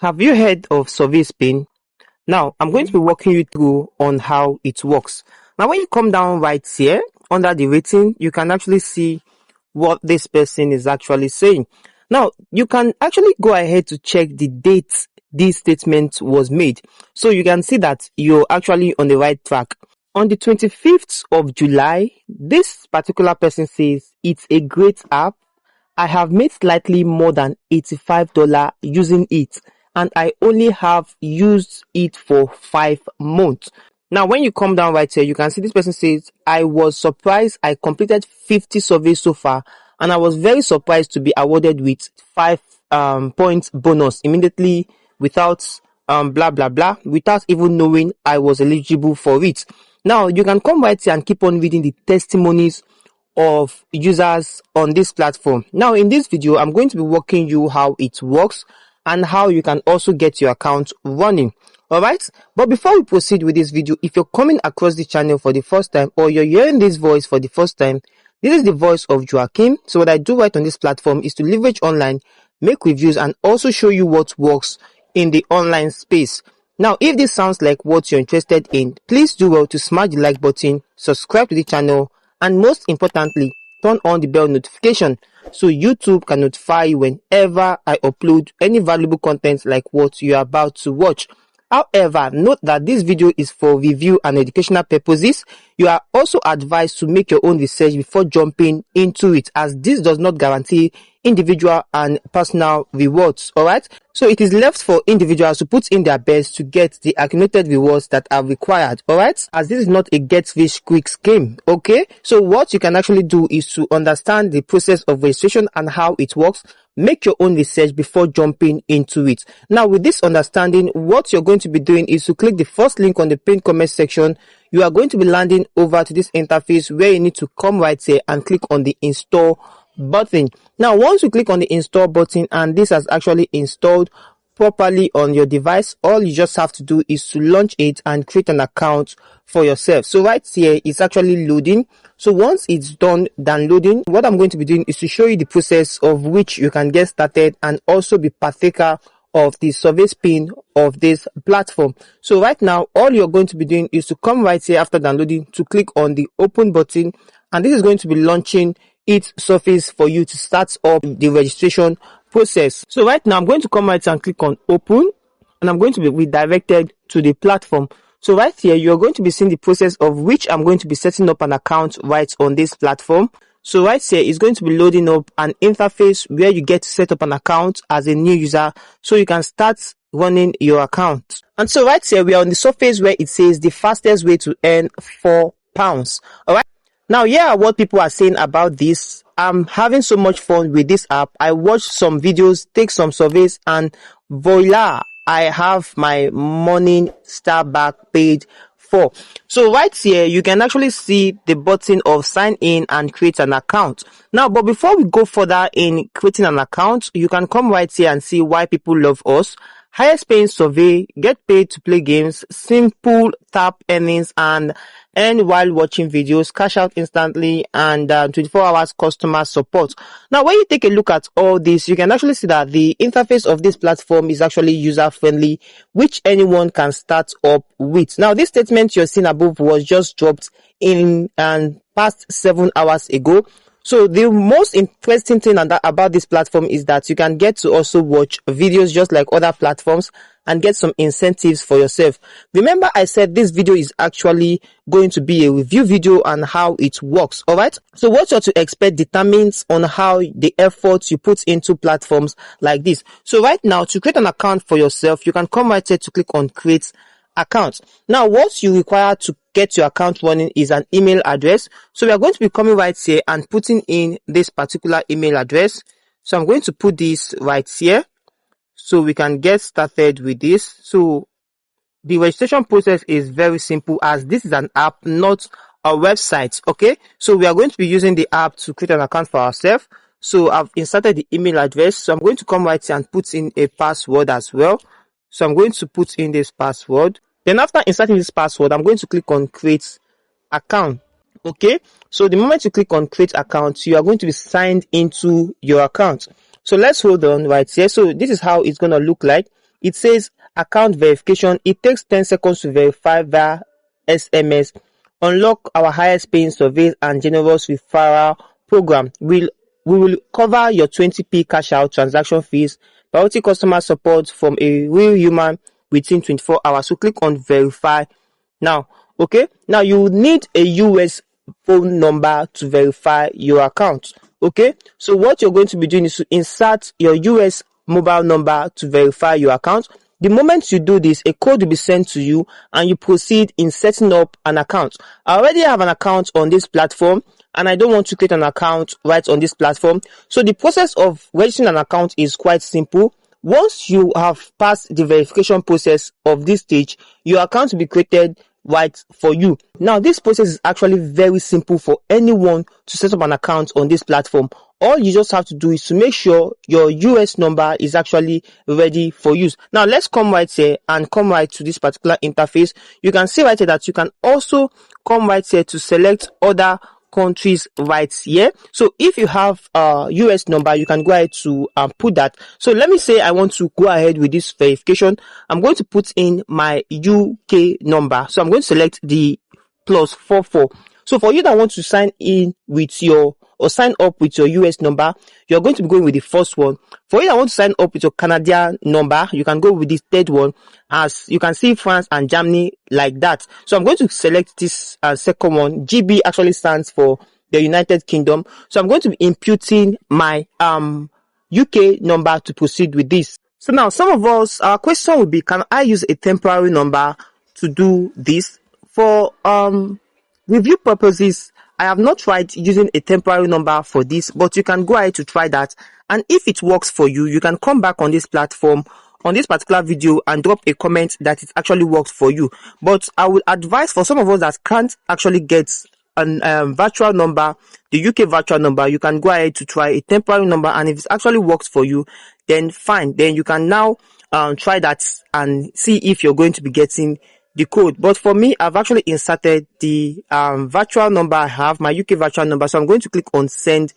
Have you heard of survey spin? Now, I'm going to be walking you through on how it works. Now, when you come down right here under the rating, you can actually see what this person is actually saying. Now, you can actually go ahead to check the date this statement was made. So you can see that you're actually on the right track. On the 25th of July, this particular person says it's a great app. I have made slightly more than $85 using it, and I only have used it for 5 months. Now, when you come down right here, you can see this person says, I was surprised I completed 50 surveys so far, and I was very surprised to be awarded with 5 points bonus immediately without blah blah blah, without even knowing I was eligible for it. Now, you can come right here and keep on reading the testimonies of users on this platform. Now, in this video, I'm going to be walking you how it works and how you can also get your account running. Alright, but before we proceed with this video, if you're coming across the channel for the first time or you're hearing this voice for the first time, this is the voice of Joachim. So what I do right on this platform is to leverage online, make reviews, and also show you what works in the online space. Now, if this sounds like what you're interested in, please do well to smash the like button, subscribe to the channel, and most importantly, turn on the bell notification so YouTube can notify you whenever I upload any valuable content like what you're about to watch. However, note that this video is for review and educational purposes. You are also advised to make your own research before jumping into it, as this does not guarantee individual and personal rewards. Alright, so it is left for individuals to put in their best to get the accumulated rewards that are required. Alright, as this is not a get rich quick scheme. Okay, so what you can actually do is to understand the process of registration and how it works. Make your own research before jumping into it. Now, with this understanding, what you're going to be doing is to click the first link on the pinned comment section. You are going to be landing over to this interface where you need to come right here and click on the install button. Now, once you click on the install button and this has actually installed properly on your device, all you just have to do is to launch it and create an account for yourself. So right here it's actually loading. So once it's done downloading, what I'm going to be doing is to show you the process of which you can get started and also be partaker of the survey spin of this platform. So right now, all you're going to be doing is to come right here after downloading to click on the open button, and this is going to be launching its surface for you to start up the registration process. So right now I'm going to come right here and click on open, and I'm going to be redirected to the platform. So right here you're going to be seeing the process of which I'm going to be setting up an account right on this platform. So right here is going to be loading up an interface where you get to set up an account as a new user so you can start running your account. And so right here we are on the surface where it says the fastest way to earn £4. Alright, now here are what people are saying about this. I'm having so much fun with this app. I watched some videos, take some surveys, and voila, I have my morning star back paid for. So right here you can actually see the button of sign in and create an account. Now, but before we go further in creating an account, you can come right here and see why people love us. Highest paying survey, get paid to play games, simple tap earnings, and earn while watching videos, cash out instantly, and 24 hours customer support. Now, when you take a look at all this, you can actually see that the interface of this platform is actually user friendly, which anyone can start up with. Now, this statement you're seeing above was just dropped in past 7 hours ago. So the most interesting thing about this platform is that you can get to also watch videos just like other platforms and get some incentives for yourself. Remember, I said this video is actually going to be a review video and how it works. Alright, so what you're to expect determines on how the effort you put into platforms like this. So right now, to create an account for yourself, you can come right here to click on create account. Now, what you require to get your account running is an email address. So we are going to be coming right here and putting in this particular email address. So I'm going to put this right here so we can get started with this. So the registration process is very simple, as this is an app, not a website. Okay, so we are going to be using the app to create an account for ourselves. So I've inserted the email address. So I'm going to come right here and put in a password as well. So I'm going to put in this password. Then after inserting this password, I'm going to click on create account. Okay, so the moment you click on create account, you are going to be signed into your account. So let's hold on right here. So this is how it's going to look like. it says account verification. It takes 10 seconds to verify via SMS. Unlock our highest paying surveys and generous referral program. We will cover your 20p cash out transaction fees, priority customer support from a real human within 24 hours. So click on verify now. Okay, now you need a US phone number to verify your account. Okay, so what you're going to be doing is to insert your US mobile number to verify your account. The moment you do this, a code will be sent to you and you proceed in setting up an account. I already have an account on this platform and I don't want to create an account right on this platform. So the process of registering an account is quite simple. Once you have passed the verification process of this stage, your account will be created right for you. Now, this process is actually very simple for anyone to set up an account on this platform. All you just have to do is to make sure your US number is actually ready for use. Now, let's come right here and come right to this particular interface. You can see right here that you can also come right here to select other countries right here. So if you have a US number, you can go ahead to put that. So let me say I want to go ahead with this verification. I'm going to put in my UK number. So I'm going to select the +44. So for you that want to sign in with your or sign up with your US number, you're going to be going with the first one. For you that want to sign up with your Canadian number, you can go with this third one. As you can see, France and Germany like that. So I'm going to select this second one. GB actually stands for the United Kingdom. So I'm going to be imputing my UK number to proceed with this. So now some of us, our question will be, can I use a temporary number to do this? For review purposes, I have not tried using a temporary number for this, but you can go ahead to try that. And if it works for you, you can come back on this platform, on this particular video, and drop a comment that it actually works for you. But I would advise for some of us that can't actually get a virtual number, the UK virtual number, you can go ahead to try a temporary number, and if it actually works for you, then fine. Then you can now try that and see if you're going to be getting the code. But for me, I've actually inserted the virtual number I have, my UK virtual number. So I'm going to click on send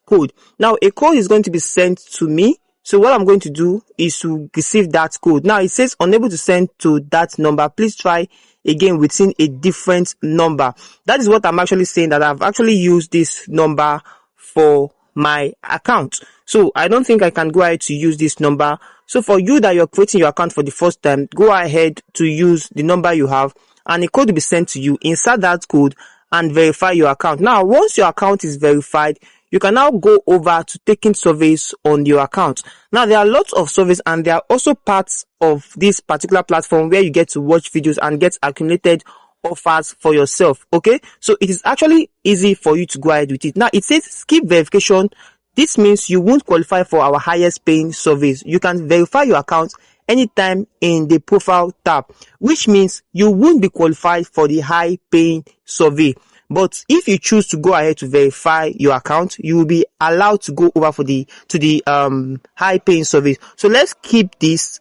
code. Now a code is going to be sent to me. So what I'm going to do is to receive that code. Now it says unable to send to that number. Please try again within a different number. That is what I'm actually saying, that I've actually used this number for my account. So I don't think I can go ahead to use this number. So for you that you're creating your account for the first time, go ahead to use the number you have and a code will be sent to you. Insert that code and verify your account. Now, once your account is verified, you can now go over to taking surveys on your account. Now, there are lots of surveys and there are also parts of this particular platform where you get to watch videos and get accumulated offers for yourself. Okay, so it is actually easy for you to go ahead with it. Now, it says skip verification. This means you won't qualify for our highest paying surveys. You can verify your account anytime in the profile tab, which means you won't be qualified for the high paying survey. But if you choose to go ahead to verify your account, you will be allowed to go over for the high paying surveys. So let's keep this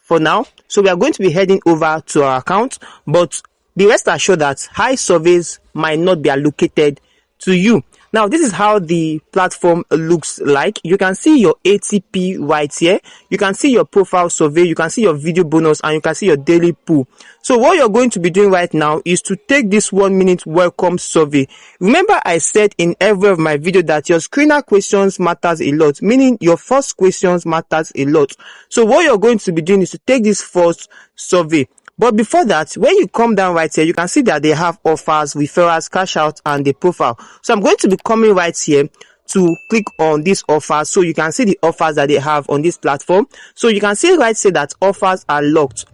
for now. So we are going to be heading over to our account, but be rest assured that high surveys might not be allocated to you. Now, this is how the platform looks like. You can see your ATP right here. You can see your profile survey. You can see your video bonus and you can see your daily pool. So what you're going to be doing right now is to take this 1-minute welcome survey. Remember, I said in every of my video that your screener questions matters a lot, meaning your first questions matters a lot. So what you're going to be doing is to take this first survey. But before that, when you come down right here, you can see that they have offers, referrals, cash out, and the profile. So I'm going to be coming right here to click on this offer so you can see the offers that they have on this platform. So you can see right here that offers are locked.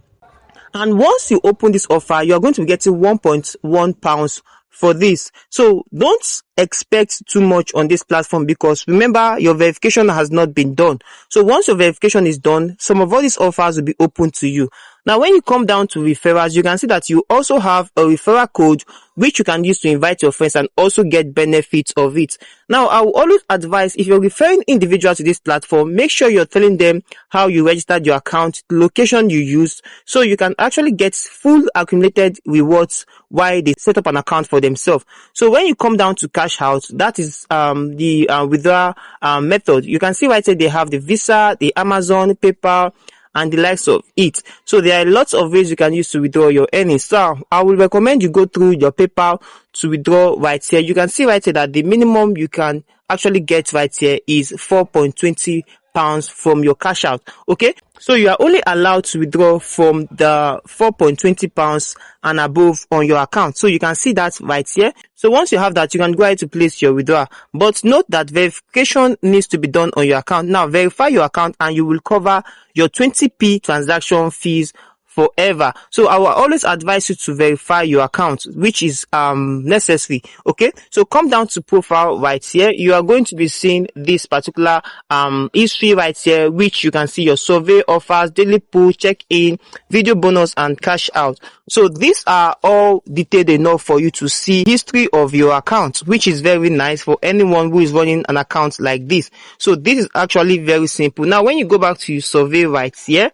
And once you open this offer, you're going to be getting £1.1 for this. So don't expect too much on this platform because remember, your verification has not been done. So once your verification is done, some of all these offers will be open to you. Now, when you come down to referrals, you can see that you also have a referral code which you can use to invite your friends and also get benefits of it. Now, I will always advise, if you're referring individuals to this platform, make sure you're telling them how you registered your account, the location you used, so you can actually get full accumulated rewards while they set up an account for themselves. So when you come down to cash out, that is the withdrawal method. You can see right here they have the Visa, the Amazon, PayPal, and the likes of it. So there are lots of ways you can use to withdraw your earnings. So I will recommend you go through your PayPal to withdraw right here. You can see right here that the minimum you can actually get right here is £4.20 from your cash out. Okay, so you are only allowed to withdraw from the £4.20 and above on your account. So you can see that right here. So once you have that, you can go ahead to place your withdrawal. But note that verification needs to be done on your account. Now verify your account and you will cover your 20p transaction fees forever. So I will always advise you to verify your account, which is necessary. Okay, so come down to profile right here. You are going to be seeing this particular history right here, which you can see your survey offers, daily pull, check-in, video bonus, and cash out. So these are all detailed enough for you to see history of your account, which is very nice for anyone who is running an account like this. So this is actually very simple. Now when you go back to your survey right here,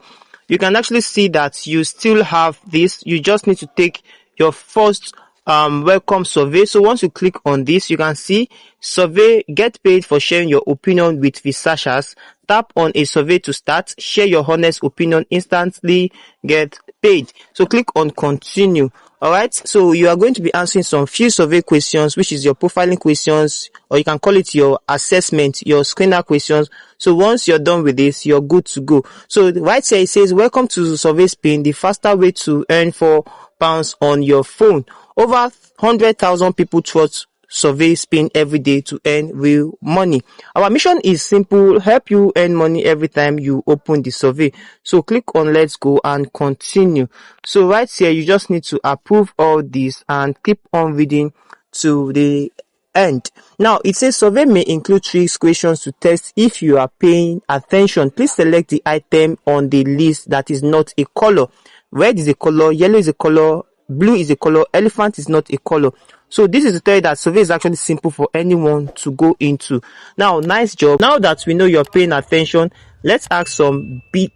you can actually see that you still have this. You just need to take your first welcome survey. So once you click on this, you can see survey, get paid for sharing your opinion with researchers. Tap on a survey to start. Share your honest opinion, instantly get paid. So click on continue. Alright, so you are going to be answering some few survey questions, which is your profiling questions, or you can call it your assessment, your screener questions. So once you're done with this, you're good to go. So right here it says, welcome to Survey Spin, the faster way to earn £4 on your phone. Over 100,000 people trust Survey Spin every day to earn real money. Our mission is simple: help you earn money every time you open the survey. So click on let's go and continue. So right here you just need to approve all this and keep on reading to the end. Now it says survey may include 3 questions to test if you are paying attention. Please select the item on the list that is not a color. Red is a color, yellow is a color, blue is a color, elephant is not a color. So this is to tell you that survey is actually simple for anyone to go into. Now, nice job. Now that we know you're paying attention, let's ask some bit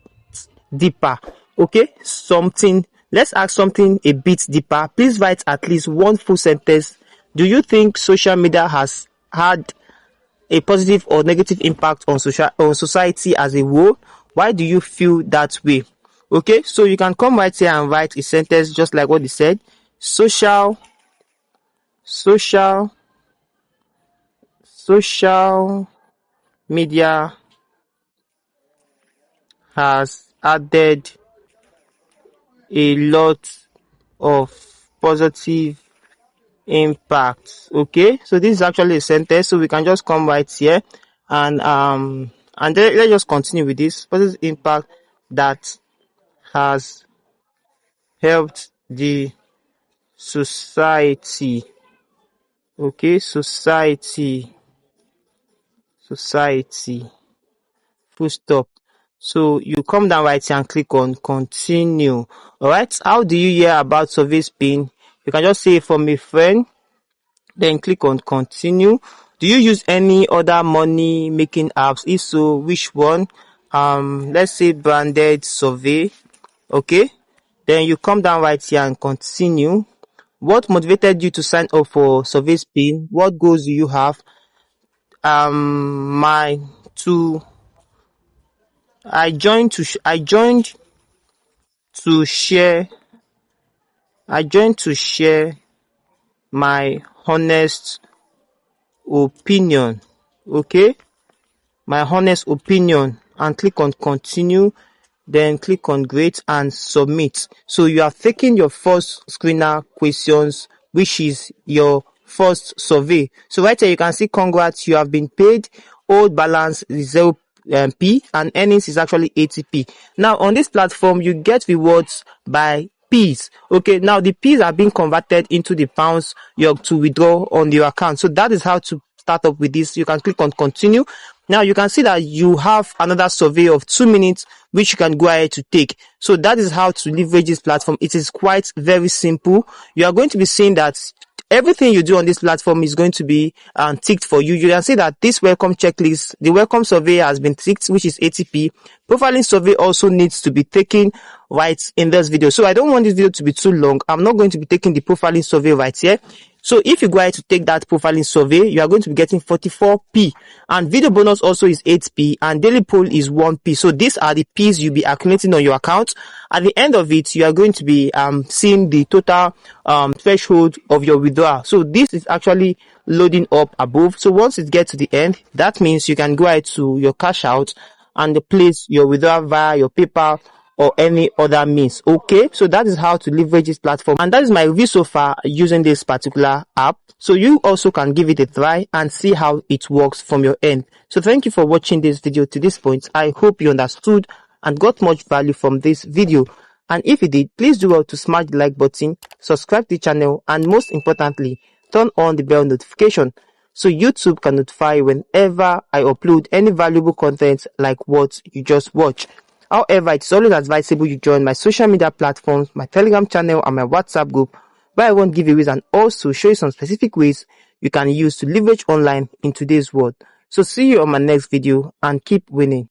deeper. Okay, let's ask something a bit deeper. Please write at least one full sentence. Do you think social media has had a positive or negative impact on society as a whole? Why do you feel that way? Okay, so you can come right here and write a sentence just like what he said. Social media has added a lot of positive impact. Okay, so this is actually a sentence, so we can just come right here and then let's just continue with this positive impact that has helped the society. Okay, society, full stop. So you come down right here and click on continue. Alright, how do you hear about Survey Spin? You can just say from a friend, then click on continue. Do you use any other money making apps? If so, which one? Let's say branded survey. Okay, then you come down right here and continue. What motivated you to sign up for Survey Spin? What goals do you have? I joined to share my honest opinion. Okay, my honest opinion, and click on continue. Then click on great and submit. So you have taken your first screener questions, which is your first survey. So right here you can see congrats, you have been paid. Old balance is 0p and earnings is actually 80p. Now on this platform you get rewards by P's. Okay, now the P's are being converted into the pounds you have to withdraw on your account. So that is how to start up with this. You can click on continue. Now you can see that you have another survey of 2 minutes which you can go ahead to take. So that is how to leverage this platform. It is quite very simple. You are going to be seeing that everything you do on this platform is going to be ticked for you. You can see that this welcome checklist, the welcome survey has been ticked, which is 80p. Profiling survey also needs to be taken right in this video. So I don't want this video to be too long. I'm not going to be taking the profiling survey right here. So if you go ahead to take that profiling survey, you are going to be getting 44p, and video bonus also is 8p, and daily poll is 1p. So these are the p's you'll be accumulating on your account. At the end of it, you are going to be seeing the total threshold of your withdrawal. So this is actually loading up above. So once it gets to the end, that means you can go ahead to your cash out and place your withdrawal via your PayPal or any other means. Okay, so that is how to leverage this platform, and that is my review so far using this particular app. So you also can give it a try and see how it works from your end. So thank you for watching this video to this point. I hope you understood and got much value from this video, and if you did, please do well to smash the like button, subscribe to the channel, and most importantly, turn on the bell notification so YouTube can notify you whenever I upload any valuable content like what you just watched. However, it's always advisable you join my social media platforms, my Telegram channel, and my WhatsApp group, where I won't give giveaways and also show you some specific ways you can use to leverage online in today's world. So see you on my next video and keep winning.